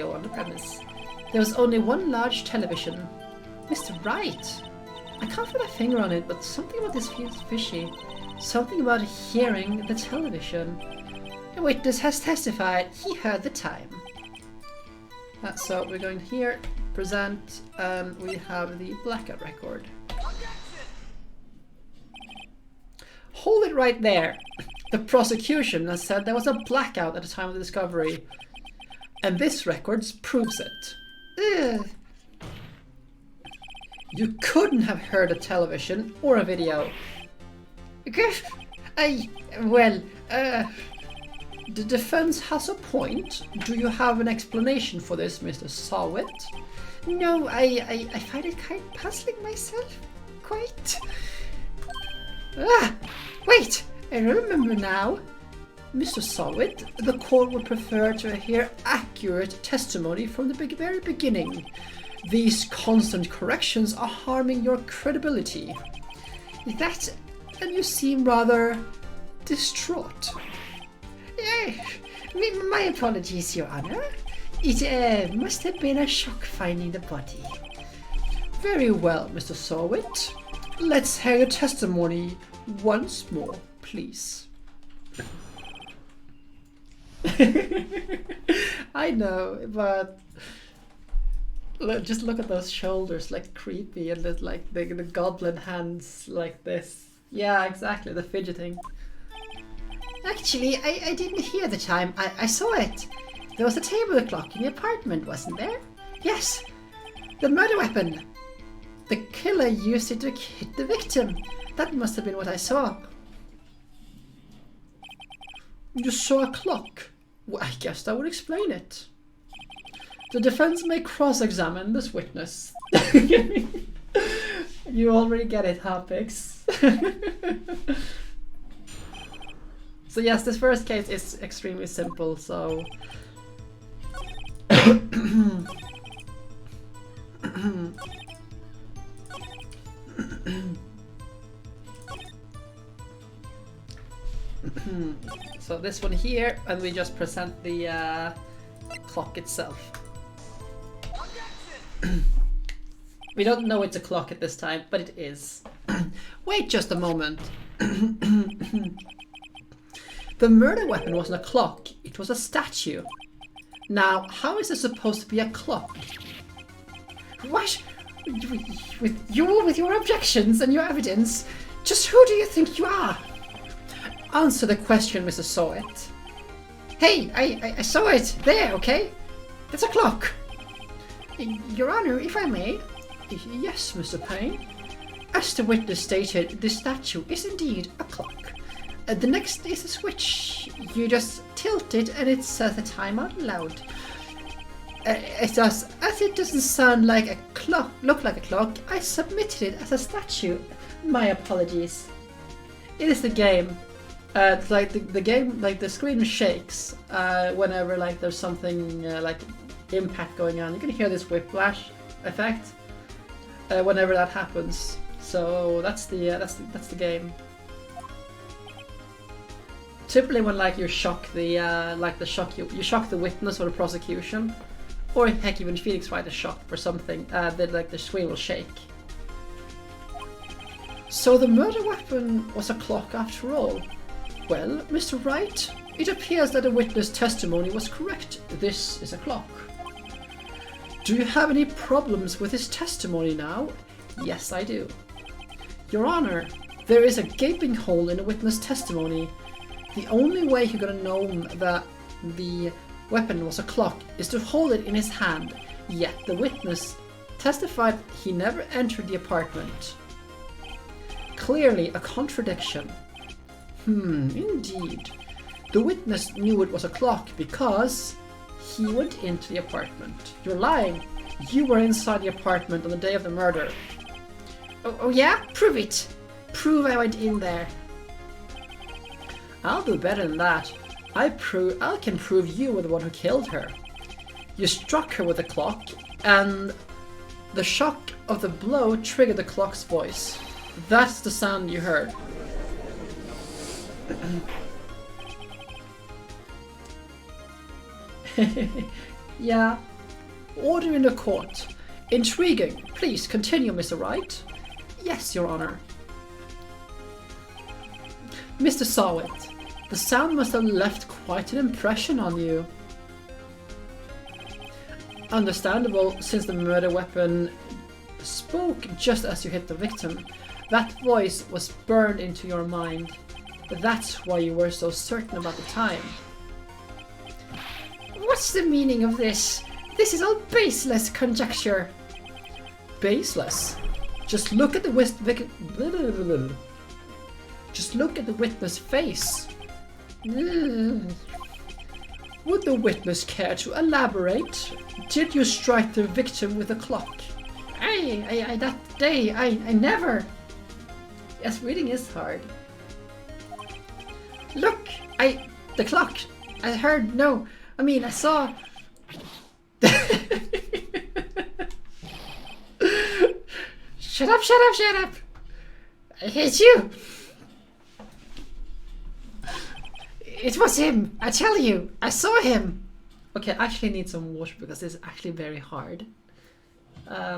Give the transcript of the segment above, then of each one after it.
on the premise. There was only one large television. Mr. Wright! I can't put my finger on it, but something about this feels fishy. Something about hearing the television. A witness has testified he heard the time. So we're going here, present, and we have the blackout record. Hold it right there. The prosecution has said there was a blackout at the time of the discovery. And this record proves it. Ugh. You couldn't have heard a television or a video. The defense has a point. Do you have an explanation for this, Mr. Sawit? No, I find it kind of puzzling myself. Quite. Wait, I remember now. Mr. Sawit, the court would prefer to hear accurate testimony from the very beginning. These constant corrections are harming your credibility. And you seem rather distraught. My apologies, Your Honor. It must have been a shock finding the body. Very well, Mr. Sawit. Let's hear your testimony once more, please. I know, but just look at those shoulders, like creepy, and like the goblin hands like this. Yeah, exactly, the fidgeting. Actually, I didn't hear the time. I saw it. There was a table clock in the apartment, wasn't there? Yes. The murder weapon. The killer used it to hit the victim. That must have been what I saw. You saw a clock? Well, I guess that would explain it. The defense may cross-examine this witness. You already get it, huh, Pix? So yes, this first case is extremely simple, so... So this one here, and we just present the clock itself. We don't know it's a clock at this time, but it is. Wait just a moment. The murder weapon wasn't a clock, it was a statue. Now, how is it supposed to be a clock? What? With your objections and your evidence, just who do you think you are? Answer the question, Mr. Sawit. Hey, I saw it there, okay? It's a clock. Your Honor, if I may. Yes, Mr. Payne. As the witness stated, this statue is indeed a clock. The next is a switch. You just tilt it and it says the time out loud. As it doesn't sound like a clock, look like a clock, I submitted it as a statue. My apologies. It is the game. Like the game, like the screen shakes whenever like there's something like impact going on. You can hear this whiplash effect whenever that happens. So that's the game. Typically when like you shock the you shock the witness or the prosecution, or heck even Phoenix Wright is shocked for something, then like the screen will shake. So the murder weapon was a clock after all. Well, Mr. Wright, it appears that the witness' testimony was correct. This is a clock. Do you have any problems with his testimony now? Yes, I do. Your Honor, there is a gaping hole in the witness' testimony. The only way you're gonna know that the weapon was a clock is to hold it in his hand. Yet the witness testified he never entered the apartment. Clearly a contradiction. Indeed. The witness knew it was a clock because he went into the apartment. You're lying. You were inside the apartment on the day of the murder. Oh yeah? Prove it. Prove I went in there. I'll do better than that. I can prove you were the one who killed her. You struck her with the clock, and the shock of the blow triggered the clock's voice. That's the sound you heard. Yeah. Order in the court. Intriguing. Please continue, Mr. Wright. Yes, Your Honor. Mr. Sawit, the sound must have left quite an impression on you. Understandable, since the murder weapon spoke just as you hit the victim. That voice was burned into your mind. That's why you were so certain about the time. What's the meaning of this? This is all baseless conjecture. Baseless? Just look at the witness face. Would the witness care to elaborate? Did you strike the victim with a clock? That day, I never. Yes, reading is hard. Look, the clock. I heard, no, I mean, I saw. Shut up, shut up, shut up. I hate you. It was him, I tell you, I saw him. Okay, I actually need some water because this is actually very hard. Back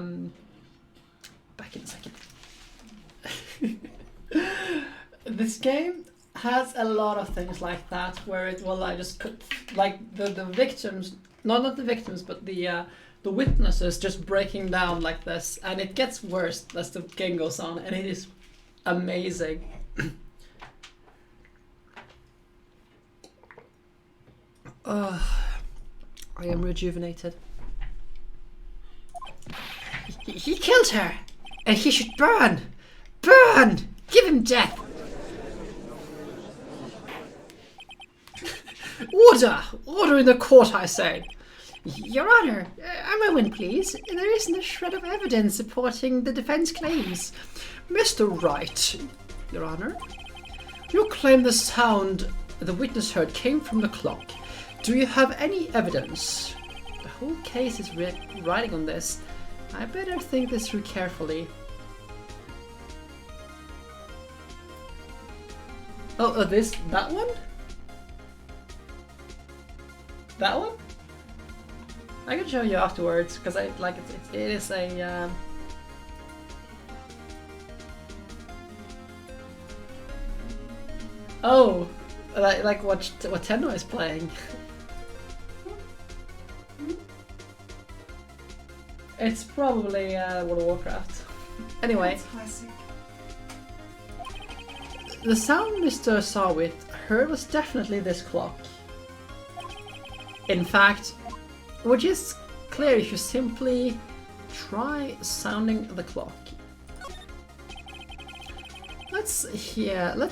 in a second. This game has a lot of things like that where it will just like the victims, not the victims, but the witnesses just breaking down like this, and it gets worse as the game goes on, and it is amazing. I am rejuvenated. He killed her, and he should burn! Burn! Give him death! Order! Order in the court, I say! Your Honor, a moment please. There isn't a shred of evidence supporting the defense claims. Mr. Wright, Your Honor, you claim the sound the witness heard came from the clock. Do you have any evidence? The whole case is riding on this. I better think this through carefully. Oh, that one? That one? I can show you afterwards because I like it. It is a. Oh, like what Tenno is playing. It's probably World of Warcraft. Anyway. The sound Mr. Sawit heard was definitely this clock. In fact, which is clear if you simply try sounding the clock. Let's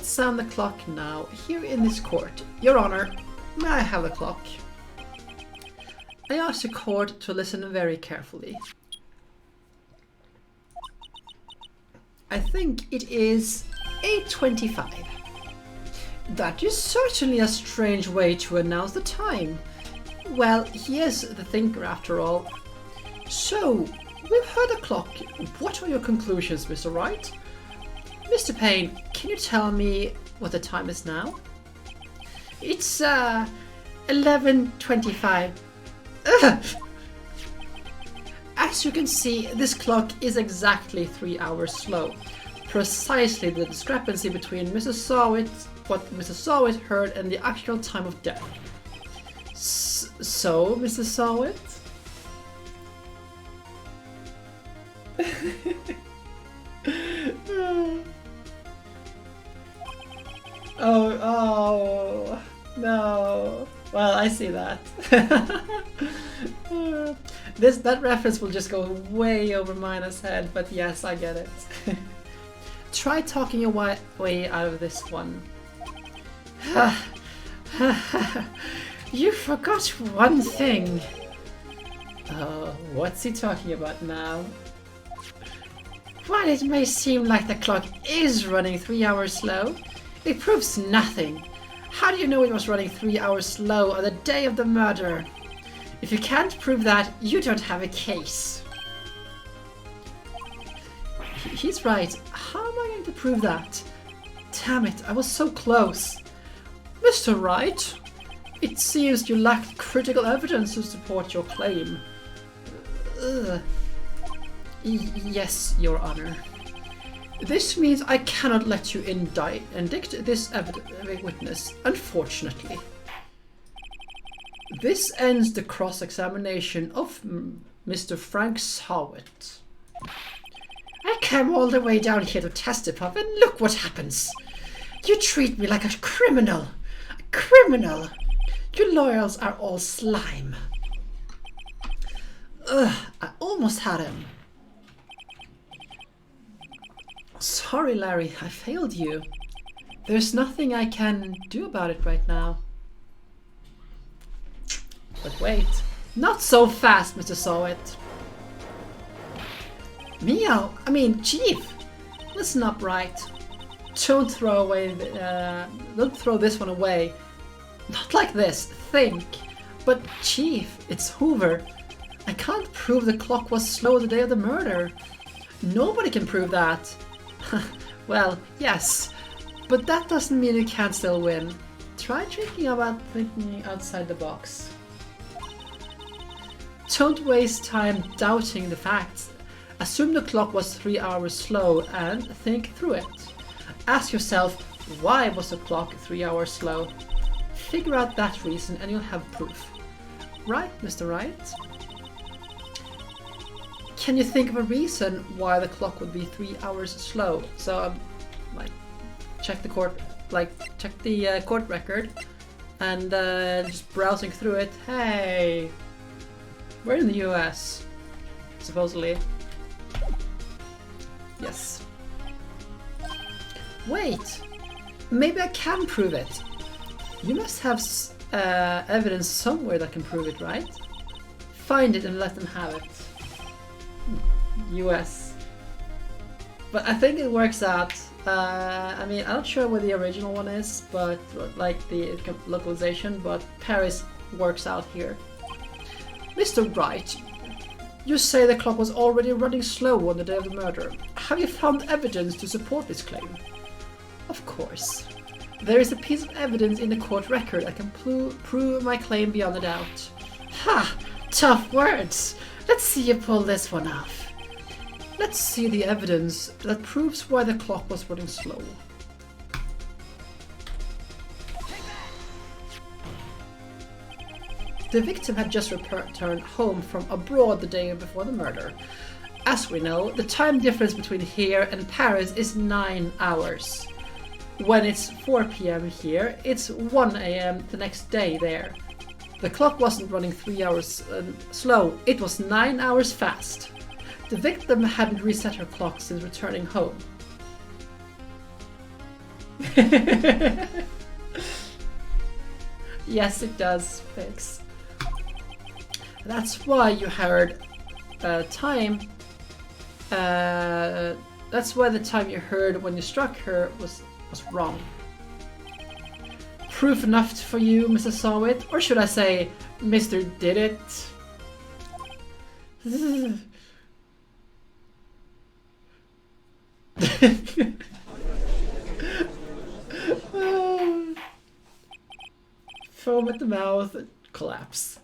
sound the clock now, here in this court. Your Honor, may I have the clock? I ask the court to listen very carefully. I think it is 8:25. That is certainly a strange way to announce the time. Well, he is the thinker after all. So, we've heard the clock. What are your conclusions, Mr. Wright? Mr. Payne, can you tell me what the time is now? It's 11:25. As you can see, this clock is exactly 3 hours slow. Precisely the discrepancy between what Mr. Sawit heard and the actual time of death. So, Mr. Sawit? Oh, no. Well, I see that. That reference will just go way over Mina's head, but yes, I get it. Try talking your way out of this one. You forgot one thing. What's he talking about now? While it may seem like the clock is running 3 hours slow, it proves nothing. How do you know it was running 3 hours slow on the day of the murder? If you can't prove that, you don't have a case. He's right. How am I going to prove that? Damn it, I was so close. Mr. Wright, It seems you lack critical evidence to support your claim. Yes, Your Honor. This means I cannot let you indict this witness, unfortunately. This ends the cross-examination of Mr. Frank Sawit. I came all the way down here to testify, and look what happens. You treat me like a criminal. A criminal. Your lawyers are all slime. Ugh, I almost had him. Sorry, Larry, I failed you. There's nothing I can do about it right now. But wait, not so fast, Mr. Sawit. Meow, I mean, Chief, listen up, right? Don't throw this one away. Not like this, think. But Chief, it's Hoover. I can't prove the clock was slow the day of the murder. Nobody can prove that. Well, yes, but that doesn't mean you can't still win. Try thinking outside the box. Don't waste time doubting the facts. Assume the clock was 3 hours slow and think through it. Ask yourself, why was the clock 3 hours slow? Figure out that reason and you'll have proof. Right, Mr. Wright? Can you think of a reason why the clock would be 3 hours slow? So, check the court record, and just browsing through it. Hey, we're in the U.S. supposedly. Yes. Wait, maybe I can prove it. You must have evidence somewhere that can prove it, right? Find it and let them have it. US. But I think it works out. I mean, I'm not sure where the original one is, but like the localization, but Paris works out here. Mr. Wright, you say the clock was already running slow on the day of the murder. Have you found evidence to support this claim? Of course. There is a piece of evidence in the court record that can prove my claim beyond a doubt. Ha! Tough words! Let's see you pull this one off. Let's see the evidence that proves why the clock was running slow. The victim had just returned home from abroad the day before the murder. As we know, the time difference between here and Paris is 9 hours. When it's 4 p.m. here, it's 1 a.m. the next day there. The clock wasn't running 3 hours slow, it was 9 hours fast. The victim hadn't reset her clock since returning home. Yes, it does, Fix. That's why you heard time. That's why the time you heard when you struck her was wrong. Proof enough for you, Mr. Sawit, or should I say, Mr. Did It? Foam at the mouth, collapse.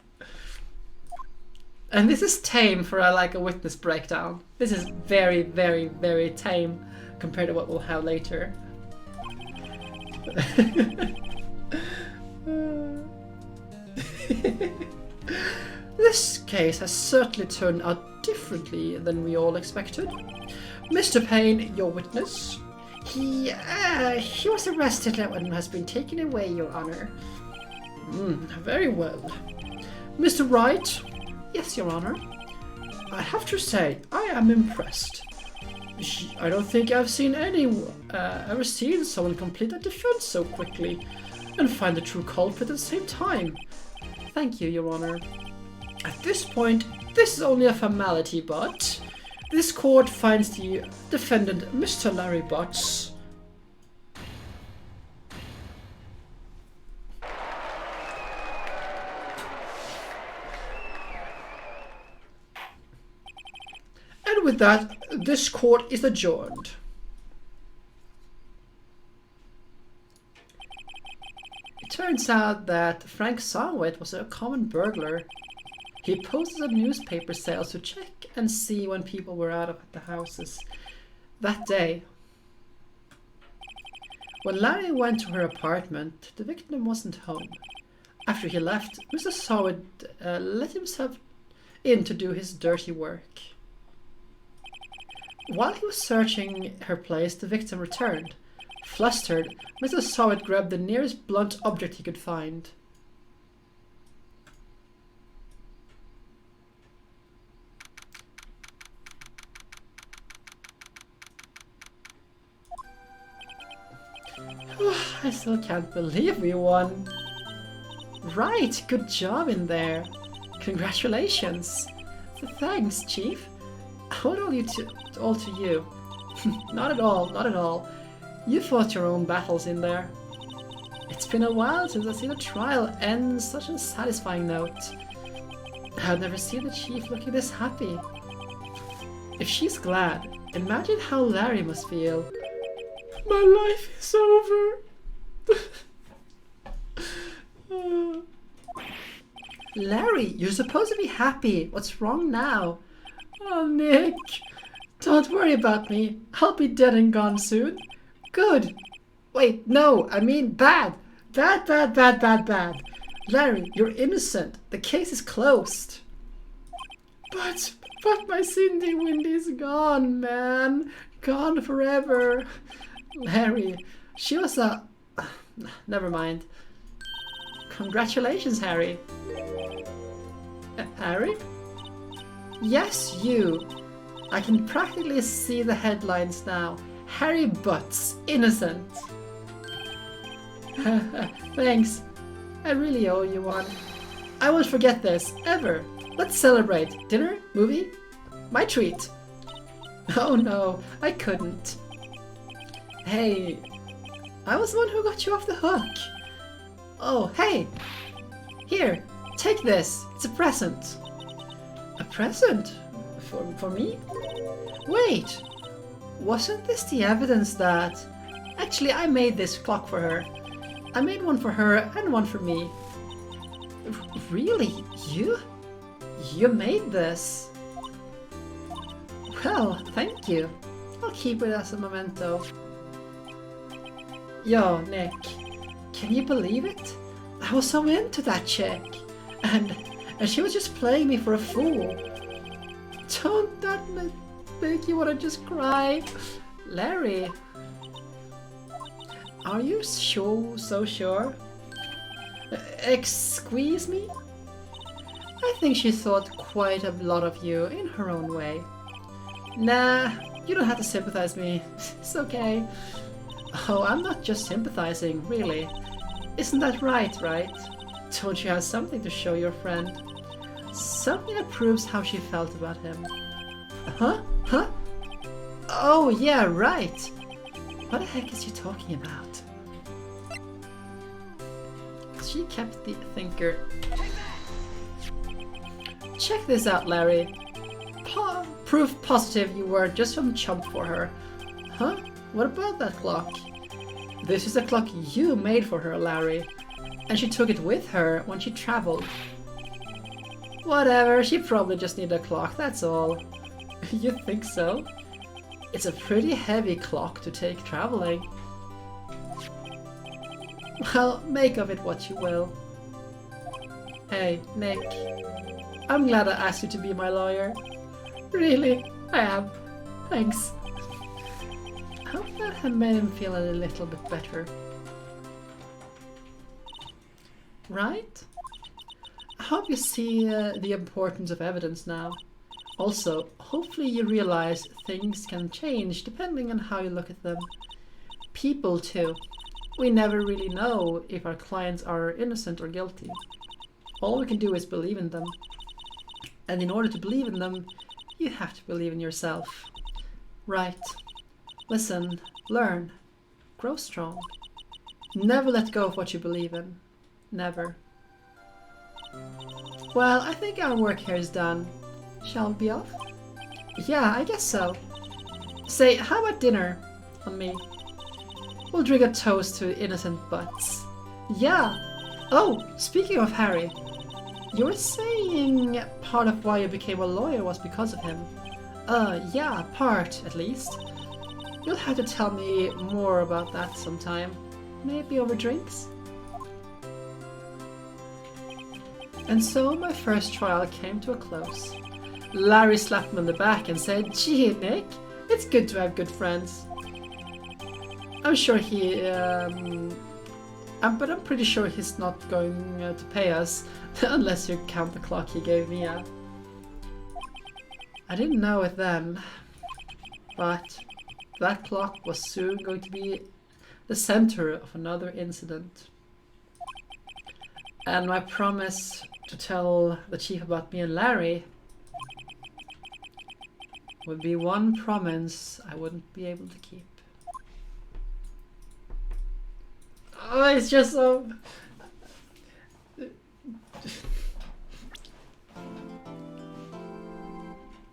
And this is tame for a witness breakdown. This is very, very, very tame compared to what we'll have later. This case has certainly turned out differently than we all expected. Mr. Payne, your witness. He was arrested and has been taken away, Your Honor. Very well. Mr. Wright? Yes, Your Honor. I have to say, I am impressed. I don't think I've seen ever seen someone complete a defense so quickly and find the true culprit at the same time. Thank you, Your Honor. At this point, this is only a formality, but this court finds the defendant, Mr. Larry Butz. And with that, this court is adjourned. It turns turns out that Frank Songwit was a common burglar. He posted up newspaper sales to check and see when people were out of the houses that day. When Larry went to her apartment, the victim wasn't home. After he left, Mr. Soward let himself in to do his dirty work. While he was searching her place, the victim returned. Flustered, Mr. Soward grabbed the nearest blunt object he could find. I still can't believe we won. Right, good job in there. Congratulations. Thanks, Chief. I owe it all to you. Not at all, not at all. You fought your own battles in there. It's been a while since I've seen a trial end such a satisfying note. I've never seen the Chief looking this happy. If she's glad, imagine how Larry must feel. My life is over. Larry, you're supposed to be happy. What's wrong now? Oh, Nick. Don't worry about me. I'll be dead and gone soon. Good. Wait, no, I mean bad. Bad, bad, bad, bad, bad. Larry, you're innocent. The case is closed. But my Cindy Windy's gone, man. Gone forever. Larry, she was a... Never mind. Congratulations, Harry. Harry? Yes, you. I can practically see the headlines now. Larry Butz, innocent. Thanks. I really owe you one. I won't forget this, ever. Let's celebrate. Dinner? Movie? My treat. Oh no, I couldn't. Hey, I was the one who got you off the hook. Oh, hey. Here, take this. It's a present. A present? For me? Wait. Wasn't this the evidence that... Actually, I made this clock for her. I made one for her and one for me. Really? You? You made this? Well, thank you. I'll keep it as a memento. Yo, Nick. Can you believe it? I was so into that chick. And she was just playing me for a fool. Don't that make you want to just cry? Larry. Are you so sure? Excuse me? I think she thought quite a lot of you in her own way. Nah, you don't have to sympathize me. It's okay. Oh, I'm not just sympathizing, really. Isn't that right? Don't you have something to show your friend? Something that proves how she felt about him. Huh? Oh, yeah, right. What the heck is she talking about? She kept the thinker. Check this out, Larry. Proof positive you were just some chump for her. Huh? What about that clock? This is a clock you made for her, Larry. And she took it with her when she traveled. Whatever, she probably just needed a clock, that's all. You think so? It's a pretty heavy clock to take traveling. Well, make of it what you will. Hey, Nick. I'm glad I asked you to be my lawyer. Really, I am. Thanks. I hope that had made him feel a little bit better. Right? I hope you see the importance of evidence now. Also, hopefully you realize things can change depending on how you look at them. People too. We never really know if our clients are innocent or guilty. All we can do is believe in them. And in order to believe in them, you have to believe in yourself. Right. Listen, learn, grow strong. Never let go of what you believe in. Never. Well, I think our work here is done. Shall we be off? Yeah, I guess so. Say, how about dinner? On me. We'll drink a toast to innocent butts. Yeah, Oh, speaking of Harry, you were saying part of why you became a lawyer was because of him. Yeah, part, at least. You'll have to tell me more about that sometime. Maybe over drinks? And so my first trial came to a close. Larry slapped me on the back and said, "Gee, Nick, it's good to have good friends." I'm sure but I'm pretty sure he's not going to pay us, unless you count the clock he gave me. I didn't know it then, but that clock was soon going to be the center of another incident. And my promise to tell the chief about me and Larry would be one promise I wouldn't be able to keep. Oh, it's just so...